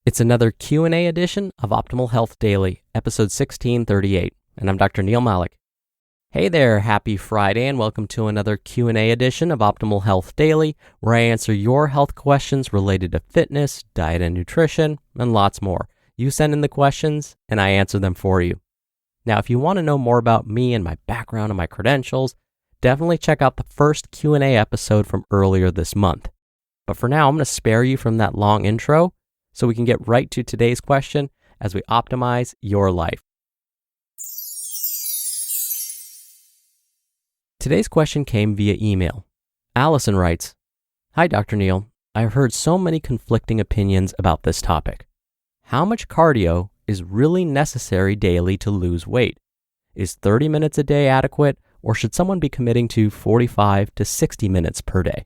It's another Q&A edition of Optimal Health Daily, episode 1638, and I'm Dr. Neil Malik. Hey there, happy Friday, and welcome to another Q&A edition of Optimal Health Daily, where I answer your health questions related to fitness, diet and nutrition, and lots more. You send in the questions, and I answer them for you. Now, if you want to know more about me and my background and my credentials, definitely check out the first Q&A episode from earlier this month. But for now, I'm going to spare you from that long intro, so we can get right to today's question as we optimize your life. Today's question came via email. Allison writes, "Hi, Dr. Neil. I've heard so many conflicting opinions about this topic. How much cardio is really necessary daily to lose weight? Is 30 minutes a day adequate, or should someone be committing to 45 to 60 minutes per day?"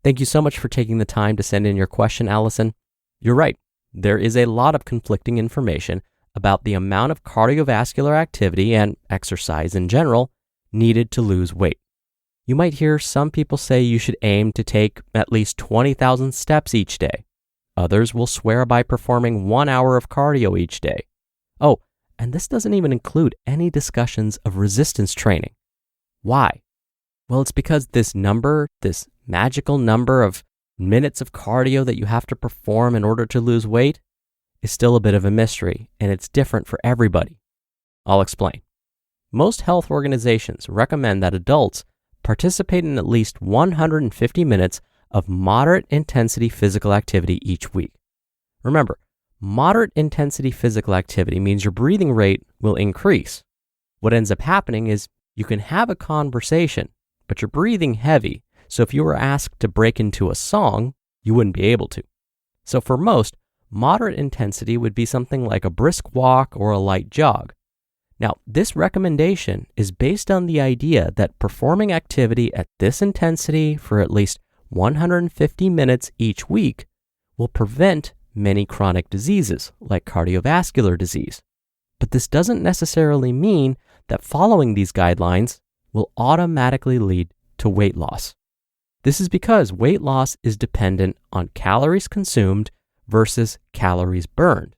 Thank you so much for taking the time to send in your question, Allison. You're right. There is a lot of conflicting information about the amount of cardiovascular activity and exercise in general needed to lose weight. You might hear some people say you should aim to take at least 20,000 steps each day. Others will swear by performing 1 hour of cardio each day. Oh, and this doesn't even include any discussions of resistance training. Why? Well, it's because this magical number of minutes of cardio that you have to perform in order to lose weight is still a bit of a mystery, and it's different for everybody. I'll explain. Most health organizations recommend that adults participate in at least 150 minutes of moderate intensity physical activity each week. Remember, moderate intensity physical activity means your breathing rate will increase. What ends up happening is you can have a conversation, but you're breathing heavy. So if you were asked to break into a song, you wouldn't be able to. So for most, moderate intensity would be something like a brisk walk or a light jog. Now, this recommendation is based on the idea that performing activity at this intensity for at least 150 minutes each week will prevent many chronic diseases like cardiovascular disease. But this doesn't necessarily mean that following these guidelines will automatically lead to weight loss. This is because weight loss is dependent on calories consumed versus calories burned.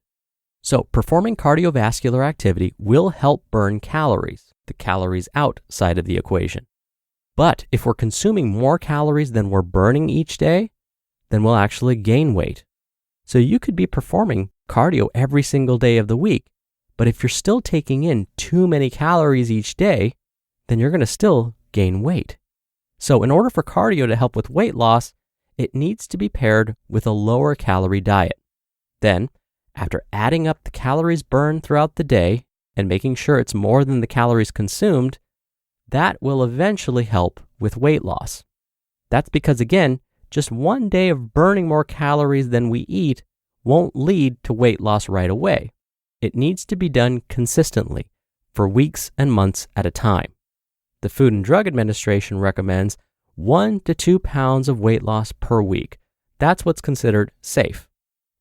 So performing cardiovascular activity will help burn calories, the calories out side of the equation. But if we're consuming more calories than we're burning each day, then we'll actually gain weight. So you could be performing cardio every single day of the week, but if you're still taking in too many calories each day, then you're going to still gain weight. So in order for cardio to help with weight loss, it needs to be paired with a lower calorie diet. Then, after adding up the calories burned throughout the day and making sure it's more than the calories consumed, that will eventually help with weight loss. That's because, again, just one day of burning more calories than we eat won't lead to weight loss right away. It needs to be done consistently for weeks and months at a time. The Food and Drug Administration recommends 1 to 2 pounds of weight loss per week. That's what's considered safe.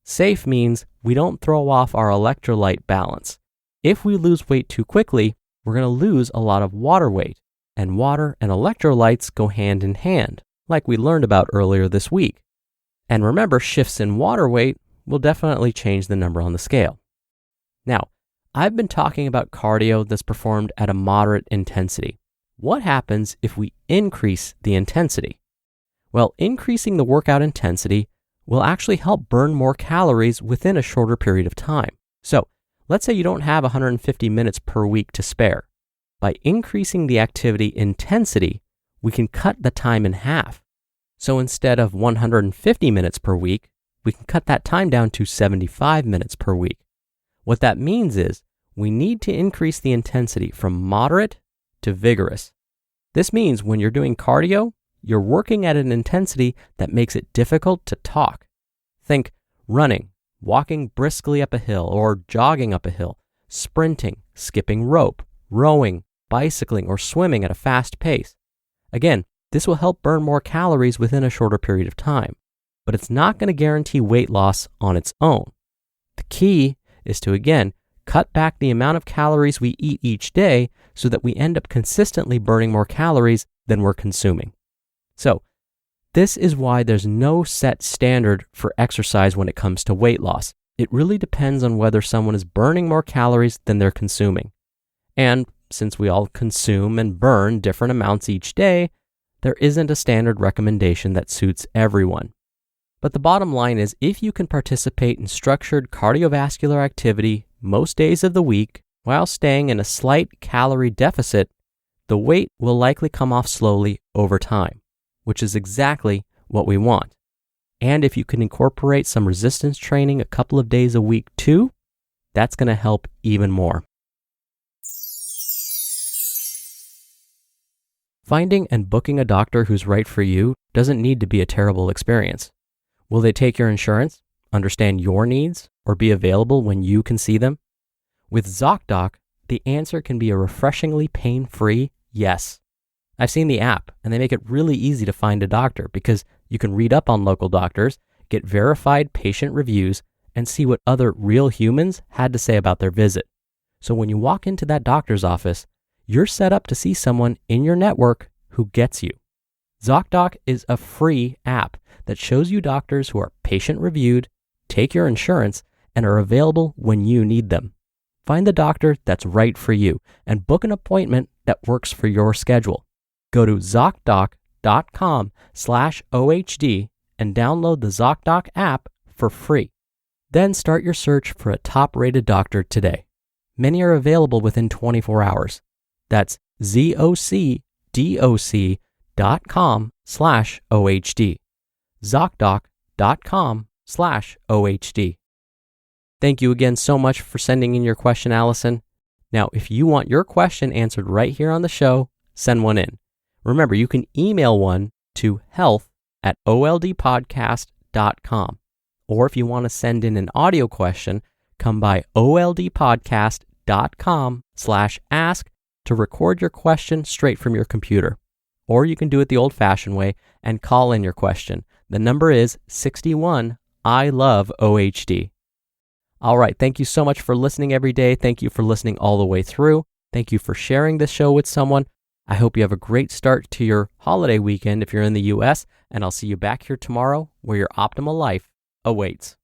Safe means we don't throw off our electrolyte balance. If we lose weight too quickly, we're going to lose a lot of water weight, and water and electrolytes go hand in hand, like we learned about earlier this week. And remember, shifts in water weight will definitely change the number on the scale. Now, I've been talking about cardio that's performed at a moderate intensity. What happens if we increase the intensity? Well, increasing the workout intensity will actually help burn more calories within a shorter period of time. So, let's say you don't have 150 minutes per week to spare. By increasing the activity intensity, we can cut the time in half. So instead of 150 minutes per week, we can cut that time down to 75 minutes per week. What that means is we need to increase the intensity from moderate to vigorous. This means when you're doing cardio, you're working at an intensity that makes it difficult to talk. Think running, walking briskly up a hill or jogging up a hill, sprinting, skipping rope, rowing, bicycling, or swimming at a fast pace. Again, this will help burn more calories within a shorter period of time, but it's not going to guarantee weight loss on its own. The key is to, again, cut back the amount of calories we eat each day so that we end up consistently burning more calories than we're consuming. So, This is why there's no set standard for exercise when it comes to weight loss. It really depends on whether someone is burning more calories than they're consuming. And since we all consume and burn different amounts each day, there isn't a standard recommendation that suits everyone. But the bottom line is, if you can participate in structured cardiovascular activity most days of the week while staying in a slight calorie deficit, the weight will likely come off slowly over time, which is exactly what we want. And if you can incorporate some resistance training a couple of days a week too, that's going to help even more. Finding and booking a doctor who's right for you doesn't need to be a terrible experience. Will they take your insurance, understand your needs, or be available when you can see them? With Zocdoc, the answer can be a refreshingly pain-free yes. I've seen the app, and they make it really easy to find a doctor because you can read up on local doctors, get verified patient reviews, and see what other real humans had to say about their visit. So when you walk into that doctor's office, you're set up to see someone in your network who gets you. Zocdoc is a free app that shows you doctors who are patient-reviewed, take your insurance, and are available when you need them. Find the doctor that's right for you and book an appointment that works for your schedule. Go to Zocdoc.com/OHD and download the Zocdoc app for free. Then start your search for a top-rated doctor today. Many are available within 24 hours. That's Zocdoc.com/OHD. Zocdoc.com/OHD. Thank you again so much for sending in your question, Allison. Now, if you want your question answered right here on the show, send one in. Remember, you can email one to health@oldpodcast.com. Or if you want to send in an audio question, come by oldpodcast.com/ask to record your question straight from your computer. Or you can do it the old-fashioned way and call in your question. The number is 61 I love OHD. All right, thank you so much for listening every day. Thank you for listening all the way through. Thank you for sharing this show with someone. I hope you have a great start to your holiday weekend if you're in the US, and I'll see you back here tomorrow where your optimal life awaits.